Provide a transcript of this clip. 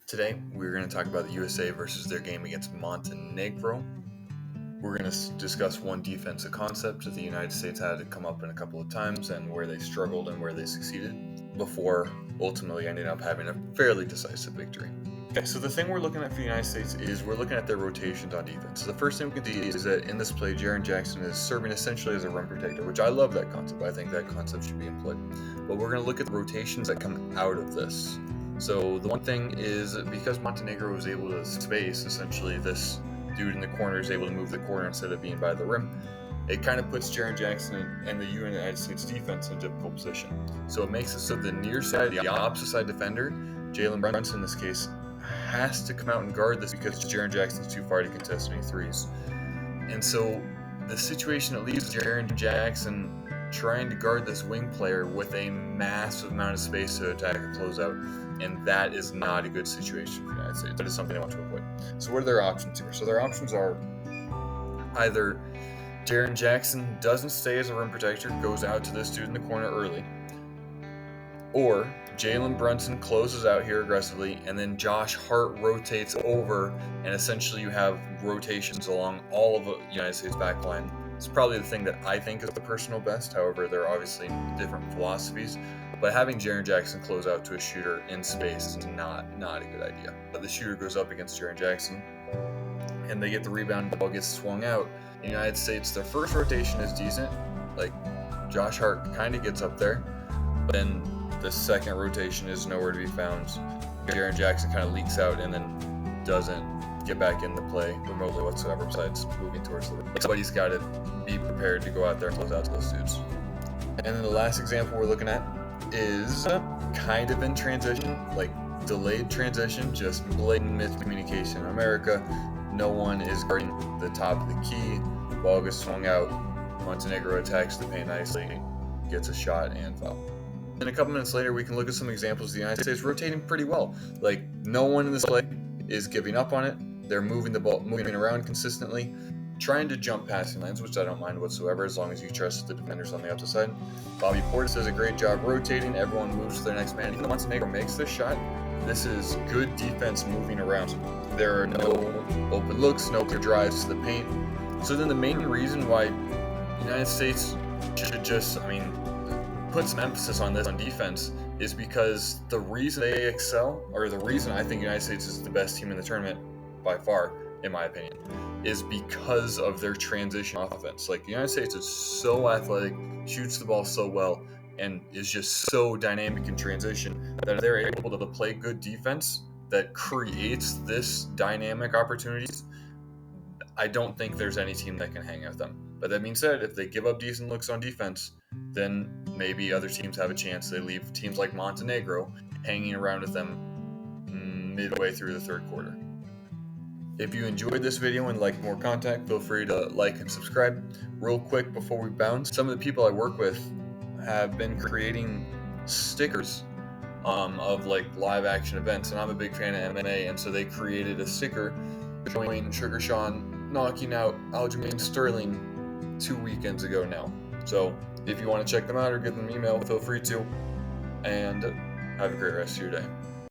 Today, we're going to talk about the USA versus their game against Montenegro. We're going to discuss one defensive concept that the United States had to come up in a couple of times and where they struggled and where they succeeded before ultimately ending up having a fairly decisive victory. Okay, so the thing we're looking at for the United States is we're looking at their rotations on defense. So the first thing we can see is that in this play, Jaren Jackson is serving essentially as a rim protector, which I love that concept. I think that concept should be employed. But we're going to look at the rotations that come out of this. So the one thing is because Montenegro was able to space, essentially this dude in the corner is able to move the corner instead of being by the rim, it kind of puts Jaren Jackson and the United States defense in a difficult position. So it makes it so the near side, the opposite side defender, Jalen Brunson in this case, has to come out and guard this because Jaren Jackson's too far to contest any threes. And so the situation that leaves Jaren Jackson trying to guard this wing player with a massive amount of space to attack a closeout, and that is not a good situation for the United States. That is something I want to avoid. So what are their options here? So their options are either Jaren Jackson doesn't stay as a rim protector, goes out to this dude in the corner early, or Jalen Brunson closes out here aggressively, and then Josh Hart rotates over, and essentially you have rotations along all of the United States backline. It's probably the thing that I think is the personal best. However, there are obviously different philosophies. But having Jaren Jackson close out to a shooter in space is not a good idea. But the shooter goes up against Jaren Jackson, and they get the rebound. The ball gets swung out. In the United States, their first rotation is decent. Like, Josh Hart kind of gets up there. But then the second rotation is nowhere to be found. Jaren Jackson kind of leaks out and then doesn't get back in the play remotely whatsoever besides moving towards the rim. Somebody's got to be prepared to go out there and close out to those dudes. And then the last example we're looking at is kind of in transition, like delayed transition, just blatant miscommunication. In America, no one is guarding the top of the key. Ball gets swung out. Montenegro attacks the paint nicely, gets a shot and foul. Then a couple minutes later, we can look at some examples of the United States rotating pretty well. Like, no one in this play is giving up on it. They're moving the ball, moving around consistently, trying to jump passing lanes, which I don't mind whatsoever as long as you trust the defenders on the opposite side. Bobby Portis does a great job rotating. Everyone moves to their next man. Even though Montenegro makes this shot, this is good defense moving around. There are no open looks, no clear drives to the paint. So then the main reason why the United States should just, put some emphasis on this on defense is because the reason they excel, or the reason I think the United States is the best team in the tournament by far, in my opinion, is because of their transition offense. Like, the United States is so athletic, shoots the ball so well, and is just so dynamic in transition that they're able to play good defense that creates this dynamic opportunities. I don't think there's any team that can hang with them. But that being said, if they give up decent looks on defense, then maybe other teams have a chance. They leave teams like Montenegro hanging around with them midway through the third quarter. If you enjoyed this video and like more content, feel free to like and subscribe. Real quick before we bounce, some of the people I work with have been creating stickers of like live action events, and I'm a big fan of MMA, and so they created a sticker showing Sugar Sean knocking out Aljamain Sterling 2 weekends ago now. So if you want to check them out or give them an email, feel free to, and have a great rest of your day.